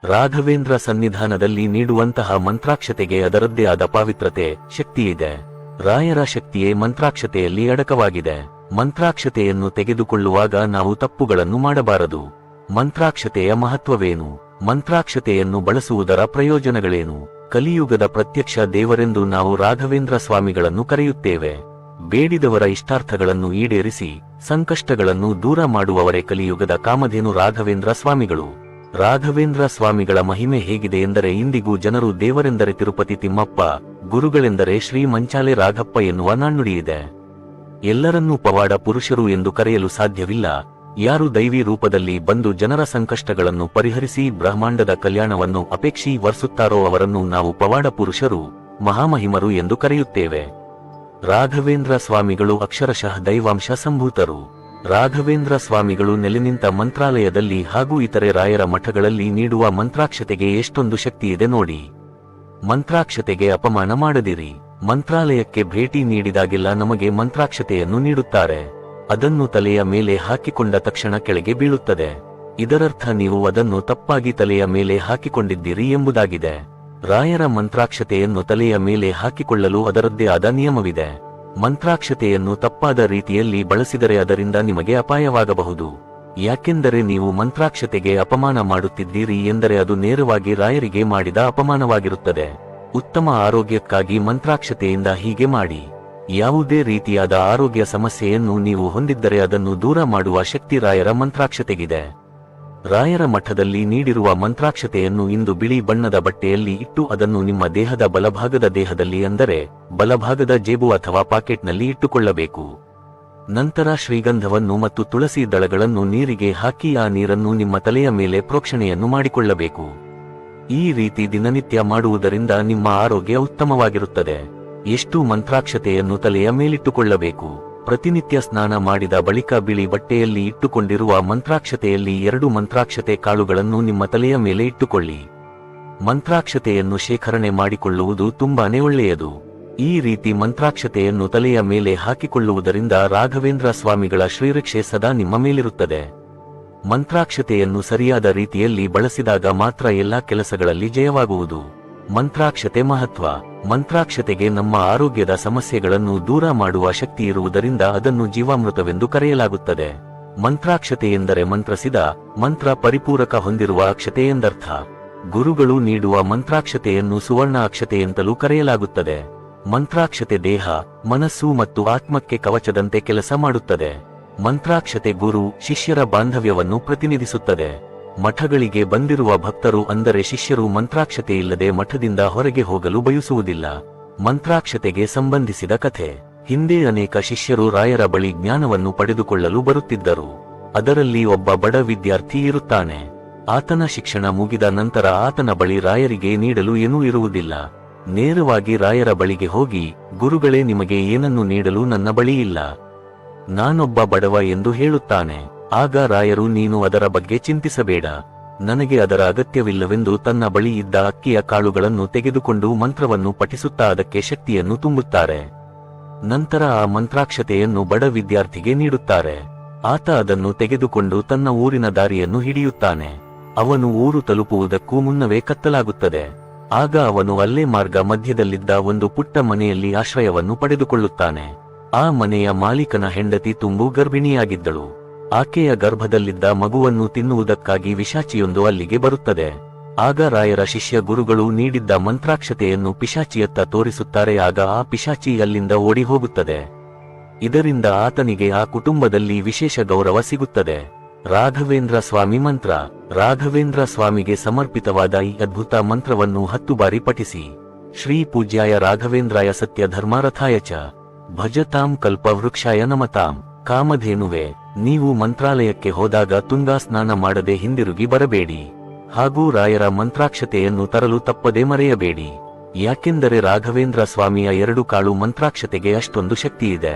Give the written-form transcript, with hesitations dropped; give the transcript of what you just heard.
ರಾಘವೇಂದ್ರ ಸನ್ನಿಧಾನದಲ್ಲಿ ನೀಡುವಂತಹ ಮಂತ್ರಾಕ್ಷತೆಗೆ ಅದರದ್ದೇ ಆದ ಪಾವಿತ್ರತೆ, ಶಕ್ತಿಯಿದೆ. ರಾಯರ ಶಕ್ತಿಯೇ ಮಂತ್ರಾಕ್ಷತೆಯಲ್ಲಿ ಅಡಕವಾಗಿದೆ. ಮಂತ್ರಾಕ್ಷತೆಯನ್ನು ತೆಗೆದುಕೊಳ್ಳುವಾಗ ನಾವು ತಪ್ಪುಗಳನ್ನು ಮಾಡಬಾರದು. ಮಂತ್ರಾಕ್ಷತೆಯ ಮಹತ್ವವೇನು? ಮಂತ್ರಾಕ್ಷತೆಯನ್ನು ಬಳಸುವುದರ ಪ್ರಯೋಜನಗಳೇನು? ಕಲಿಯುಗದ ಪ್ರತ್ಯಕ್ಷ ದೇವರೆಂದು ನಾವು ರಾಘವೇಂದ್ರ ಸ್ವಾಮಿಗಳನ್ನು ಕರೆಯುತ್ತೇವೆ. ಬೇಡಿದವರ ಇಷ್ಟಾರ್ಥಗಳನ್ನು ಈಡೇರಿಸಿ ಸಂಕಷ್ಟಗಳನ್ನು ದೂರ ಮಾಡುವವರೇ ಕಲಿಯುಗದ ಕಾಮಧೇನು ರಾಘವೇಂದ್ರ ಸ್ವಾಮಿಗಳು. ರಾಘವೇಂದ್ರ ಸ್ವಾಮಿಗಳ ಮಹಿಮೆ ಹೇಗಿದೆ ಎಂದರೆ, ಇಂದಿಗೂ ಜನರು ದೇವರೆಂದರೆ ತಿರುಪತಿ ತಿಮ್ಮಪ್ಪ, ಗುರುಗಳೆಂದರೆ ಶ್ರೀ ಮಂಚಾಲೆ ರಾಘಪ್ಪ ಎನ್ನುವ ನಾಣ್ಣುಡಿಯಿದೆ. ಎಲ್ಲರನ್ನೂ ಪವಾಡ ಪುರುಷರು ಎಂದು ಕರೆಯಲು ಸಾಧ್ಯವಿಲ್ಲ. ಯಾರು ದೈವಿ ರೂಪದಲ್ಲಿ ಬಂದು ಜನರ ಸಂಕಷ್ಟಗಳನ್ನು ಪರಿಹರಿಸಿ ಬ್ರಹ್ಮಾಂಡದ ಕಲ್ಯಾಣವನ್ನು ಅಪೇಕ್ಷಿಸುತ್ತಾರೋ ಅವರನ್ನು ನಾವು ಪವಾಡ ಪುರುಷರು, ಮಹಾಮಹಿಮರು ಎಂದು ಕರೆಯುತ್ತೇವೆ. ರಾಘವೇಂದ್ರ ಸ್ವಾಮಿಗಳು ಅಕ್ಷರಶಃ ದೈವಾಂಶ ಸಂಭೂತರು. ರಾಘವೇಂದ್ರ ಸ್ವಾಮಿಗಳು ನೆಲೆನಿಂತ ಮಂತ್ರಾಲಯದಲ್ಲಿ ಹಾಗೂ ಇತರೆ ರಾಯರ ಮಠಗಳಲ್ಲಿ ನೀಡುವ ಮಂತ್ರಾಕ್ಷತೆಗೆ ಎಷ್ಟೊಂದು ಶಕ್ತಿಯಿದೆ ನೋಡಿ. ಮಂತ್ರಾಕ್ಷತೆಗೆ ಅಪಮಾನ ಮಾಡದಿರಿ. ಮಂತ್ರಾಲಯಕ್ಕೆ ಭೇಟಿ ನೀಡಿದಾಗೆಲ್ಲ ನಮಗೆ ಮಂತ್ರಾಕ್ಷತೆಯನ್ನು ನೀಡುತ್ತಾರೆ. ಅದನ್ನು ತಲೆಯ ಮೇಲೆ ಹಾಕಿಕೊಂಡ ತಕ್ಷಣ ಕೆಳಗೆ ಬೀಳುತ್ತದೆ. ಇದರರ್ಥ ನೀವು ಅದನ್ನು ತಪ್ಪಾಗಿ ತಲೆಯ ಮೇಲೆ ಹಾಕಿಕೊಂಡಿದ್ದೀರಿ ಎಂಬುದಾಗಿದೆ. ರಾಯರ ಮಂತ್ರಾಕ್ಷತೆಯನ್ನು ತಲೆಯ ಮೇಲೆ ಹಾಕಿಕೊಳ್ಳಲು ಅದರದ್ದೇ ಆದ ನಿಯಮವಿದೆ. ಮಂತ್ರಾಕ್ಷತೆಯನ್ನು ತಪ್ಪಾದ ರೀತಿಯಲ್ಲಿ ಬಳಸಿದರೆ ಅದರಿಂದ ನಿಮಗೆ ಅಪಾಯವಾಗಬಹುದು. ಯಾಕೆಂದರೆ ನೀವು ಮಂತ್ರಾಕ್ಷತೆಗೆ ಅಪಮಾನ ಮಾಡುತ್ತಿದ್ದೀರಿ ಎಂದರೆ ಅದು ನೇರವಾಗಿ ರಾಯರಿಗೆ ಮಾಡಿದ ಅಪಮಾನವಾಗಿರುತ್ತದೆ. ಉತ್ತಮ ಆರೋಗ್ಯಕ್ಕಾಗಿ ಮಂತ್ರಾಕ್ಷತೆಯಿಂದ ಹೀಗೆ ಮಾಡಿ. ಯಾವುದೇ ರೀತಿಯಾದ ಆರೋಗ್ಯ ಸಮಸ್ಯೆಯನ್ನು ನೀವು ಹೊಂದಿದ್ದರೆ ಅದನ್ನು ದೂರ ಮಾಡುವ ಶಕ್ತಿ ರಾಯರ ಮಂತ್ರಾಕ್ಷತೆಗಿದೆ. ರಾಯರ ಮಠದಲ್ಲಿ ನೀಡಿರುವ ಮಂತ್ರಾಕ್ಷತೆಯನ್ನು ಇಂದು ಬಿಳಿ ಬಣ್ಣದ ಬಟ್ಟೆಯಲ್ಲಿ ಇಟ್ಟು ಅದನ್ನು ನಿಮ್ಮ ದೇಹದ ಬಲಭಾಗದ ದೇಹದಲ್ಲಿ ಅಂದರೆ ಬಲಭಾಗದ ಜೇಬು ಅಥವಾ ಪಾಕೆಟ್ನಲ್ಲಿ ಇಟ್ಟುಕೊಳ್ಳಬೇಕು. ನಂತರ ಶ್ರೀಗಂಧವನ್ನು ಮತ್ತು ತುಳಸಿ ದಳಗಳನ್ನು ನೀರಿಗೆ ಹಾಕಿ ಆ ನೀರನ್ನು ನಿಮ್ಮ ತಲೆಯ ಮೇಲೆ ಪ್ರೋಕ್ಷಣೆಯನ್ನು ಮಾಡಿಕೊಳ್ಳಬೇಕು. ಈ ರೀತಿ ದಿನನಿತ್ಯ ಮಾಡುವುದರಿಂದ ನಿಮ್ಮ ಆರೋಗ್ಯ ಉತ್ತಮವಾಗಿರುತ್ತದೆ. ಎಷ್ಟು ಮಂತ್ರಾಕ್ಷತೆಯನ್ನು ತಲೆಯ ಮೇಲಿಟ್ಟುಕೊಳ್ಳಬೇಕು? ಪ್ರತಿನಿತ್ಯ ಸ್ನಾನ ಮಾಡಿದ ಬಳಿಕ ಬಿಳಿ ಬಟ್ಟೆಯಲ್ಲಿ ಇಟ್ಟುಕೊಂಡಿರುವ ಮಂತ್ರಾಕ್ಷತೆಯಲ್ಲಿ 2 ಮಂತ್ರಾಕ್ಷತೆ ಕಾಳುಗಳನ್ನು ನಿಮ್ಮ ತಲೆಯ ಮೇಲೆ ಇಟ್ಟುಕೊಳ್ಳಿ. ಮಂತ್ರಾಕ್ಷತೆಯನ್ನು ಶೇಖರಣೆ ಮಾಡಿಕೊಳ್ಳುವುದು ತುಂಬಾನೇ ಒಳ್ಳೆಯದು. ಈ ರೀತಿ ಮಂತ್ರಾಕ್ಷತೆಯನ್ನು ತಲೆಯ ಮೇಲೆ ಹಾಕಿಕೊಳ್ಳುವುದರಿಂದ ರಾಘವೇಂದ್ರ ಸ್ವಾಮಿಗಳ ಶ್ರೀರಕ್ಷೆ ಸದಾ ನಿಮ್ಮ ಮೇಲಿರುತ್ತದೆ. ಮಂತ್ರಾಕ್ಷತೆಯನ್ನು ಸರಿಯಾದ ರೀತಿಯಲ್ಲಿ ಬಳಸಿದಾಗ ಮಾತ್ರ ಎಲ್ಲಾ ಕೆಲಸಗಳಲ್ಲಿ ಜಯವಾಗುವುದು. ಮಂತ್ರಾಕ್ಷತೆ ಮಹತ್ವ. ಮಂತ್ರಾಕ್ಷತೆಗೆ ನಮ್ಮ ಆರೋಗ್ಯದ ಸಮಸ್ಯೆಗಳನ್ನು ದೂರ ಮಾಡುವ ಶಕ್ತಿ ಇರುವುದರಿಂದ ಅದನ್ನು ಜೀವಾಮೃತವೆಂದು ಕರೆಯಲಾಗುತ್ತದೆ. ಮಂತ್ರಾಕ್ಷತೆ ಎಂದರೆ ಮಂತ್ರಸಿದ, ಮಂತ್ರ ಪರಿಪೂರಕ ಹೊಂದಿರುವ ಅಕ್ಷತೆ ಎಂದರ್ಥ. ಗುರುಗಳು ನೀಡುವ ಮಂತ್ರಾಕ್ಷತೆಯನ್ನು ಸುವರ್ಣ ಅಕ್ಷತೆ ಎಂತಲೂ ಕರೆಯಲಾಗುತ್ತದೆ. ಮಂತ್ರಾಕ್ಷತೆ ದೇಹ, ಮನಸ್ಸು ಮತ್ತು ಆತ್ಮಕ್ಕೆ ಕವಚದಂತೆ ಕೆಲಸ ಮಾಡುತ್ತದೆ. ಮಂತ್ರಾಕ್ಷತೆ ಗುರು ಶಿಷ್ಯರ ಬಾಂಧವ್ಯವನ್ನು ಪ್ರತಿನಿಧಿಸುತ್ತದೆ. ಮಠಗಳಿಗೆ ಬಂದಿರುವ ಭಕ್ತರು ಅಂದರೆ ಶಿಷ್ಯರು ಮಂತ್ರಾಕ್ಷತೆ ಇಲ್ಲದೆ ಮಠದಿಂದ ಹೊರಗೆ ಹೋಗಲು ಬಯಸುವುದಿಲ್ಲ. ಮಂತ್ರಾಕ್ಷತೆಗೆ ಸಂಬಂಧಿಸಿದ ಕಥೆ. ಹಿಂದೆ ಅನೇಕ ಶಿಷ್ಯರು ರಾಯರ ಬಳಿ ಜ್ಞಾನವನ್ನು ಪಡೆದುಕೊಳ್ಳಲು ಬರುತ್ತಿದ್ದರು. ಅದರಲ್ಲಿ ಒಬ್ಬ ಬಡ ವಿದ್ಯಾರ್ಥಿ ಇರುತ್ತಾನೆ. ಆತನ ಶಿಕ್ಷಣ ಮುಗಿದ ನಂತರ ಆತನ ಬಳಿ ರಾಯರಿಗೆ ನೀಡಲು ಏನೂ ಇರುವುದಿಲ್ಲ. ನೇರವಾಗಿ ರಾಯರ ಬಳಿಗೆ ಹೋಗಿ, ಗುರುಗಳೇ, ನಿಮಗೆ ಏನನ್ನು ನೀಡಲು ನನ್ನ ಬಳಿ ಇಲ್ಲ, ನಾನೊಬ್ಬ ಬಡವ ಎಂದು ಹೇಳುತ್ತಾನೆ. ಆಗ ರಾಯರು, ನೀನು ಅದರ ಬಗ್ಗೆ ಚಿಂತಿಸಬೇಡ, ನನಗೆ ಅದರ ಅಗತ್ಯವಿಲ್ಲವೆಂದು ತನ್ನ ಬಳಿ ಇದ್ದ ಅಕ್ಕಿಯ ಕಾಳುಗಳನ್ನು ತೆಗೆದುಕೊಂಡು ಮಂತ್ರವನ್ನು ಪಠಿಸುತ್ತಾ ಅದಕ್ಕೆ ಶಕ್ತಿಯನ್ನು ತುಂಬುತ್ತಾರೆ. ನಂತರ ಆ ಮಂತ್ರಾಕ್ಷತೆಯನ್ನು ಬಡ ವಿದ್ಯಾರ್ಥಿಗೆ ನೀಡುತ್ತಾರೆ. ಆತ ಅದನ್ನು ತೆಗೆದುಕೊಂಡು ತನ್ನ ಊರಿನ ದಾರಿಯನ್ನು ಹಿಡಿಯುತ್ತಾನೆ. ಅವನು ಊರು ತಲುಪುವುದಕ್ಕೂ ಮುನ್ನವೇ ಕತ್ತಲಾಗುತ್ತದೆ. ಆಗ ಅವನು ಅಲ್ಲೇ ಮಾರ್ಗ ಮಧ್ಯದಲ್ಲಿದ್ದ ಒಂದು ಪುಟ್ಟ ಮನೆಯಲ್ಲಿ ಆಶ್ರಯವನ್ನು ಪಡೆದುಕೊಳ್ಳುತ್ತಾನೆ. ಆ ಮನೆಯ ಮಾಲೀಕನ ಹೆಂಡತಿ ತುಂಬು ಗರ್ಭಿಣಿಯಾಗಿದ್ದಳು. ಆಕೆಯ ಗರ್ಭದಲ್ಲಿದ್ದ ಮಗುವನ್ನು ತಿನ್ನುವುದಕ್ಕಾಗಿ ಪಿಶಾಚಿಯೊಂದು ಅಲ್ಲಿಗೆ ಬರುತ್ತದೆ. ಆಗ ರಾಯರ ಶಿಷ್ಯ ಗುರುಗಳು ನೀಡಿದ್ದ ಮಂತ್ರಾಕ್ಷತೆಯನ್ನು ಪಿಶಾಚಿಯತ್ತ ತೋರಿಸುತ್ತಾರೆ. ಆಗ ಆ ಪಿಶಾಚಿ ಅಲ್ಲಿಂದ ಓಡಿ ಹೋಗುತ್ತದೆ. ಇದರಿಂದ ಆತನಿಗೆ ಆ ಕುಟುಂಬದಲ್ಲಿ ವಿಶೇಷ ಗೌರವ ಸಿಗುತ್ತದೆ. ರಾಘವೇಂದ್ರ ಸ್ವಾಮಿ ಮಂತ್ರ. ರಾಘವೇಂದ್ರ ಸ್ವಾಮಿಗೆ ಸಮರ್ಪಿತವಾದ ಈ ಅದ್ಭುತ ಮಂತ್ರವನ್ನು 10 ಬಾರಿ ಪಠಿಸಿ. ಶ್ರೀ ಪೂಜ್ಯಾಯ ರಾಘವೇಂದ್ರಾಯ ಸತ್ಯ ಧರ್ಮಾರಥಾಯ ಚ ಭಜತಾಂ ಕಲ್ಪವೃಕ್ಷಾಯ ನಮತಾಂ. ಕಾಮಧೇನುವೆ, ನೀವು ಮಂತ್ರಾಲಯಕ್ಕೆ ಹೋದಾಗ ತುಂಗಾ ಸ್ನಾನ ಮಾಡದೆ ಹಿಂದಿರುಗಿ ಬರಬೇಡಿ. ಹಾಗೂ ರಾಯರ ಮಂತ್ರಾಕ್ಷತೆಯನ್ನು ತರಲು ತಪ್ಪದೆ ಮರೆಯಬೇಡಿ. ಯಾಕೆಂದರೆ ರಾಘವೇಂದ್ರ ಸ್ವಾಮಿಯ 2 ಕಾಳು ಮಂತ್ರಾಕ್ಷತೆಗೆ ಅಷ್ಟೊಂದು ಶಕ್ತಿಯಿದೆ.